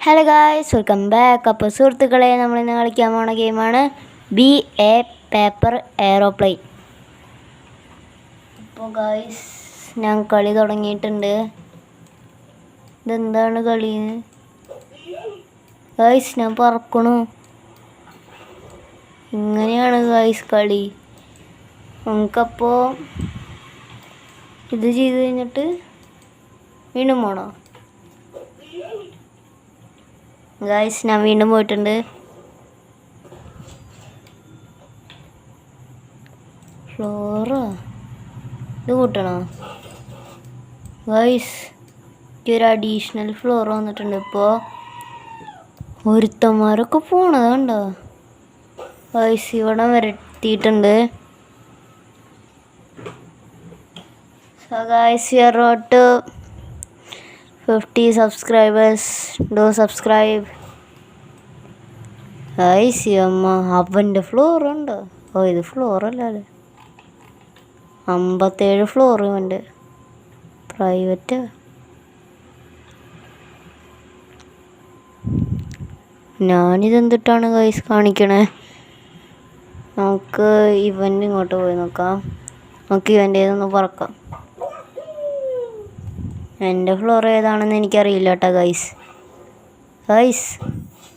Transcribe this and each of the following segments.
Hello guys, welcome back. അപ്പോൾ സുഹൃത്തുക്കളെ, നമ്മളിന്ന് കളിക്കാൻ പോണ ഗെയിമാണ് ബി എ പേപ്പർ എയ്റോപ്ലെയിൻ. അപ്പോൾ ഗായ്സ്, ഞാൻ കളി തുടങ്ങിയിട്ടുണ്ട്. ഇതെന്താണ് കളി ഗായ്സ്? ഞാൻ പറക്കണു. ഇങ്ങനെയാണ് ഗായ്സ് കളി. നമുക്കപ്പോൾ ഇത് ചെയ്ത് കഴിഞ്ഞിട്ട് വീണ്ടും പോണോ? ഗായ്സ്, ഞാൻ വീണ്ടും പോയിട്ടുണ്ട്. ഫ്ലോറോ ഇത് കൂട്ടണോ ഗായ്സ്? ഒരു അഡീഷണൽ ഫ്ലോർ വന്നിട്ടുണ്ട്. ഇപ്പോൾ ഒരുത്തന്മാരൊക്കെ പോണത് കണ്ടോ ഗായ്സ്? ഇവിടെ വരട്ടിയിട്ടുണ്ട്. So guys, we are road to 50 subscribers. Do subscribe guys. അമ്മ അവൻ്റെ ഫ്ലോർ ഉണ്ടോ? ഓ, ഇത് ഫ്ലോർ അല്ലേ, 57 ഫ്ലോർ ഇവൻ്റെ പ്രൈവറ്റ്. ഞാനിതെന്തിട്ടാണ് ഗായ്സ് കാണിക്കണേ? നമുക്ക് ഇവൻ്റെ ഇങ്ങോട്ട് പോയി നോക്കാം. നമുക്ക് ഇവൻ്റെ ഇതൊന്ന് പറക്കാം. എൻ്റെ ഫ്ലോർ ഏതാണെന്ന് എനിക്കറിയില്ല കേട്ടോ ഗൈസ്.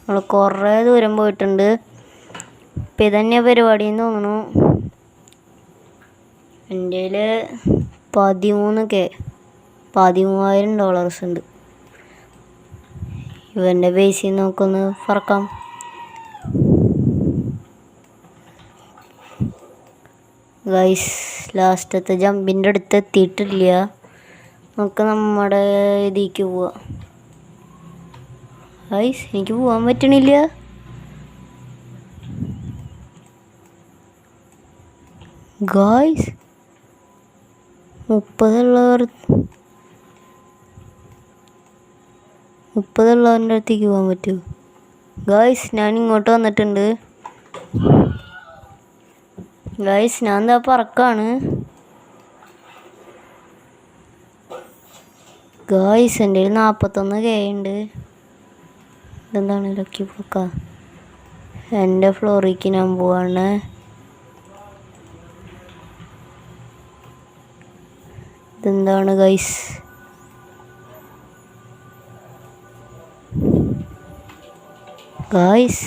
നമ്മൾ കുറേ ദൂരം പോയിട്ടുണ്ട്. ഇപ്പം ഇതന്നെ പരിപാടിയെന്ന് തോന്നുന്നു. എൻ്റെ കയ്യിൽ 13,000 ഉണ്ട്. ഇവൻ്റെ ബേസിൽ നമുക്കൊന്ന് പറക്കാം. ഗൈസ്, ലാസ്റ്റത്തെ ജമ്പിൻ്റെ അടുത്ത് എത്തിയിട്ടില്ല. നമുക്ക് നമ്മുടെ ഇതിലേക്ക് പോവാം. ഗൈസ്, എനിക്ക് പോകാൻ പറ്റണില്ല. ഗൈസ്, 30 അടുത്തേക്ക് പോകാൻ പറ്റുമോ? ഗൈസ്, ഞാൻ ഇങ്ങോട്ട് വന്നിട്ടുണ്ട്. ഗൈസ്, ഞാൻ എന്താ പറക്കാണ്. ഗായ്സ്, എൻ്റെ കയ്യിൽ 41K ഉണ്ട്. ഇതെന്താണ് ലക്കി ബ്ലോക്കാ? എൻ്റെ ഫ്ലോറിലേക്ക് ഞാൻ പോവാണ്. ഇതെന്താണ് ഗൈസ്? ഗായ്സ്,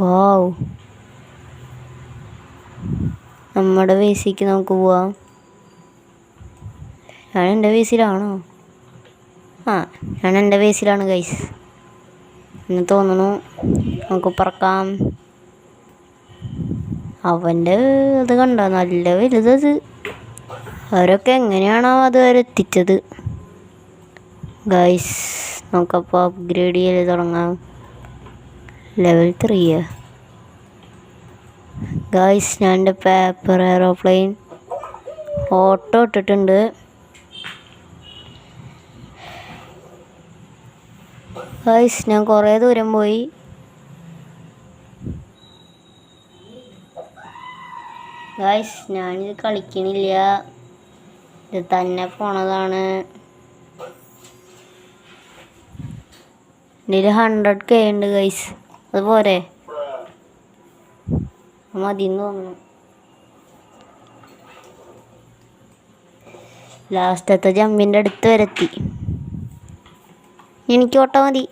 വാവ്, നമ്മുടെ ബേസിലേക്ക് നമുക്ക് പോവാം. ഞാൻ എൻ്റെ ബേസിലാണോ? ഞാൻ എൻ്റെ ബേസിലാണ് ഗൈസ് എന്ന് തോന്നുന്നു. നമുക്ക് പറക്കാം. അവൻ്റെ അത് കണ്ടോ, നല്ല വലുതത്. അവരൊക്കെ എങ്ങനെയാണോ അതുവരെ എത്തിച്ചത് ഗൈസ്? നമുക്കപ്പോൾ അപ്ഗ്രേഡ് ചെയ്ത് തുടങ്ങാം. Level 3 guys. ഞാൻ എൻ്റെ പേപ്പർ എയ്റോപ്ലെയിൻ ഓട്ടോ ഇട്ടിട്ടുണ്ട്. ഗൈസ്, ഞാൻ കുറേ ദൂരം പോയി. ഗൈസ്, ഞാനിത് കളിക്കണില്ല, ഇത് തന്നെ പോണതാണ്. ഇതിൽ 100K ഉണ്ട് ഗൈസ്. അതുപോലെ മതിന്ന് തോന്നുന്നു. ലാസ്റ്റത്തെ ജമ്പിൻ്റെ അടുത്ത് വരെത്തി. എനിക്ക് ഓട്ടം മതി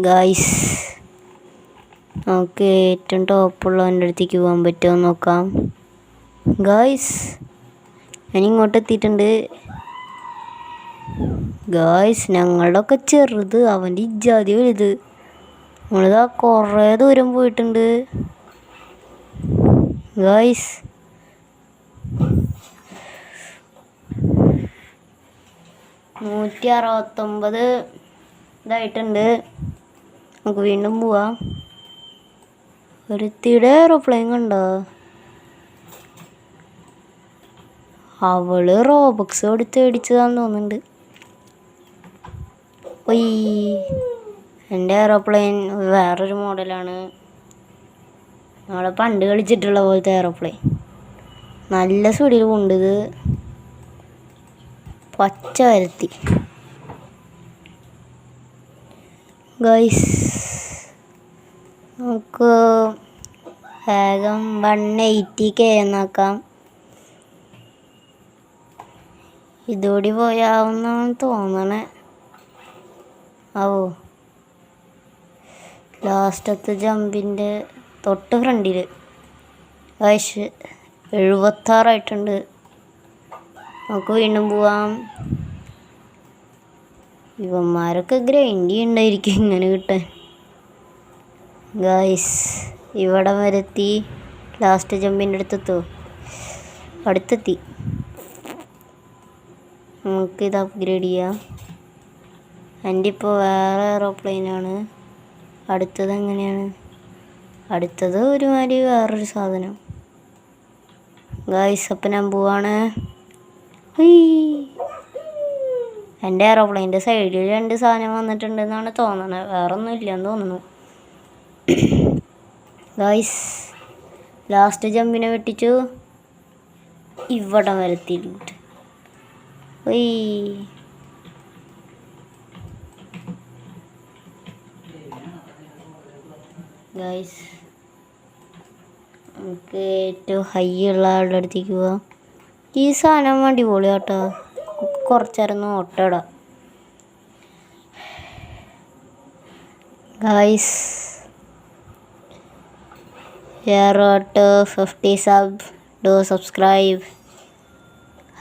ഗൈസ്. നമുക്ക് ഏറ്റവും ടോപ്പുള്ളവൻ്റെ അടുത്തേക്ക് പോകാൻ പറ്റുമോ നോക്കാം. ഗൈസ്, ഞാൻ ഇങ്ങോട്ട് എത്തിയിട്ടുണ്ട്. ഗൈസ്, ഞങ്ങളുടെ ഒക്കെ ചെറുത്, അവൻ്റെ ഇജാതി വലുത്. നമ്മളിതാ കുറേ ദൂരം പോയിട്ടുണ്ട് ഗൈസ്. $169 ഇതായിട്ടുണ്ട്. നമുക്ക് വീണ്ടും പോവാം. ഒരുത്തിയുടെ എയ്റോപ്ലെയിൻ കണ്ടോ? അവള് റോബക്സ് കൊടുത്ത് മേടിച്ചതാന്ന് തോന്നുന്നുണ്ട്. എൻ്റെ എയ്റോപ്ലെയിൻ വേറൊരു മോഡലാണ്. നമ്മളെ പണ്ട് കളിച്ചിട്ടുള്ള പോലത്തെ എയ്റോപ്ലെയിൻ. നല്ല സ്പീഡിൽ കൊണ്ടിത്. പച്ച വരുത്തി. ഗൈസ് നമുക്ക് വേഗം 180K എന്നാക്കാം. ഇതുകൂടി പോയാവുന്നാണ് തോന്നണേ. ലാസ്റ്റത്തെ ജമ്പിൻ്റെ തൊട്ട് ഫ്രണ്ടിൽ 76 നമുക്ക് വീണ്ടും പോവാം. ഇവന്മാരൊക്കെ ഗ്രൈൻഡ് ചെയ്യണ്ടായിരിക്കും ഇങ്ങനെ കിട്ടാൻ. ഗൈസ് ഇവിടെ വരെത്തി. ലാസ്റ്റ് ജമ്പിൻ്റെ അടുത്തെത്തി. നമുക്കിത് അപ്ഗ്രേഡ് ചെയ്യാം. എൻ്റെ ഇപ്പോൾ വേറെ എയറോപ്ലെയിനാണ്. അടുത്തത് എങ്ങനെയാണ്? അടുത്തത് ഒരുമാതിരി വേറൊരു സാധനം. ഗൈസ് അപ്പം ഞാൻ പോവാണ്. എൻ്റെ എയറോപ്ലെയിൻ്റെ സൈഡിൽ 2 സാധനം വന്നിട്ടുണ്ടെന്നാണ് തോന്നുന്നത്. വേറൊന്നും ഇല്ലെന്ന് തോന്നുന്നു. ഗൈസ് ലാസ്റ്റ് ജമ്പിനെ വെട്ടിച്ചു. ഇവിടെ വരത്തിയിട്ട് ഗൈസ് നമുക്ക് ഏറ്റവും ഹൈ ഉള്ള ആളുടെ അടുത്തേക്ക് പോവാം. ഈ സാധനം അടിപൊളി കേട്ടോ. കുറച്ചേരം ഓട്ടമിടാം. Guys 50 sub. Do subscribe.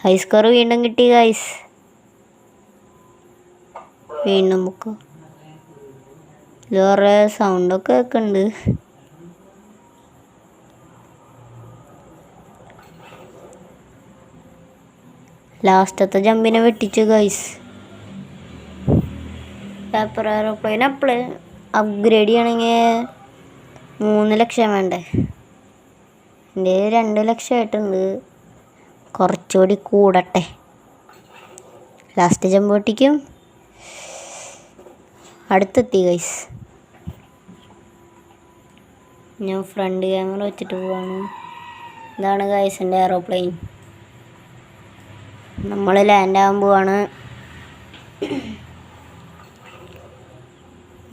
High score വീണ്ടും കിട്ടി ഗൈസ്. വീണ്ടും ബുക്ക്. വേറെ സൗണ്ടൊക്കെ കേൾക്കുന്നുണ്ട്. ലാസ്റ്റത്തെ ജമ്പിനെ വെട്ടിച്ചു ഗൈസ്. പേപ്പർ എയറോപ്ലെയിൻ അപ്ഗ്രേഡ് ചെയ്യണമെങ്കിൽ 3 ലക്ഷം വേണ്ടേ? എൻ്റെ 2 ലക്ഷം ആയിട്ടുണ്ട്. കുറച്ചുകൂടി കൂടട്ടെ. ലാസ്റ്റ് ജമ്പ് പൊട്ടിക്കും. അടുത്തെത്തി ഗൈസ്. ഞാൻ ഫ്രണ്ട് ക്യാമറ വെച്ചിട്ട് പോവാണ്. ഇതാണ് ഗൈസ് എൻ്റെ എയറോപ്ലെയിൻ. നമ്മൾ ലാൻഡ് ആകാൻ പോവാണ്.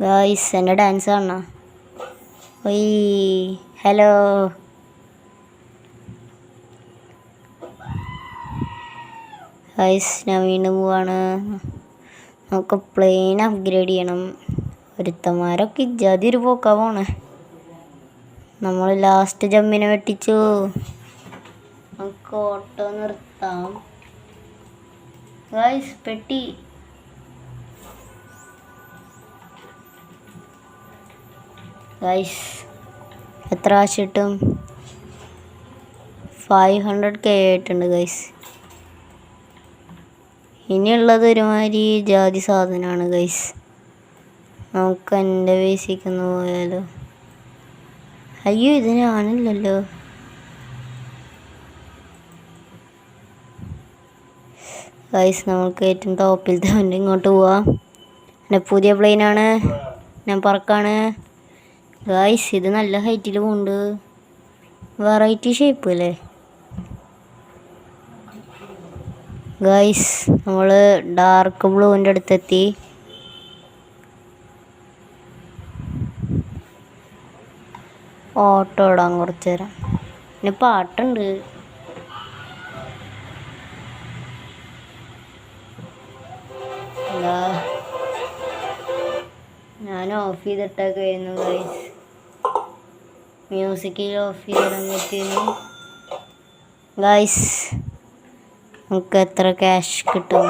ഗൈസ് എൻ്റെ ഡാൻസ് കാണണോ? ഹലോ ഗൈസ് ഞാൻ വീണ്ടും പോവാണ്. നമുക്ക് പ്ലെയിൻ അപ്ഗ്രേഡ് ചെയ്യണം. ഒരുത്തന്മാരൊക്കെ ഇജാതി ഒരു പോക്കാ പോണേ. നമ്മൾ ലാസ്റ്റ് ജമ്പിനെ വെട്ടിച്ചു. നമുക്ക് ഓട്ടോ നിർത്താം. ഗൈസ് പെട്ടി. ഗൈസ് എത്ര കാശ് കിട്ടും? 500K ആയിട്ടുണ്ട് ഗൈസ്. ഇനിയുള്ളത് ഒരുമാതിരി ജാതി സാധനമാണ് ഗൈസ്. നമുക്ക് എൻ്റെ ബേസിക്കൊന്ന് പോയാലോ? അയ്യോ ഇത് ഞാനില്ലല്ലോ. ഗൈസ് നമുക്ക് ഏറ്റവും ടോപ്പിലത്തെ വണ്ടി ഇങ്ങോട്ട് പോവാം. എൻ്റെ പുതിയ പ്ലെയിനാണ്. ഞാൻ പറക്കാണ്. ഗൈസ് ഇത് നല്ല ഹൈറ്റിൽ പോകുന്നുണ്ട്. വെറൈറ്റി ഷേപ്പ് അല്ലേ ഗൈസ്? നമ്മൾ ഡാർക്ക് ബ്ലൂവിൻ്റെ അടുത്തെത്തി. ഓട്ടോ ഇടാൻ കുറച്ച് നേരം. പിന്നെ പാട്ടുണ്ട്. ഞാൻ ഓഫ് ചെയ്തിട്ടൊക്കെ വരുന്നു ഗൈസ്. മ്യൂസിക്കിൽ ഓഫ് ചെയ്തിടാൻ പറ്റുന്നു ഗൈസ്. നമുക്ക് എത്ര ക്യാഷ് കിട്ടും?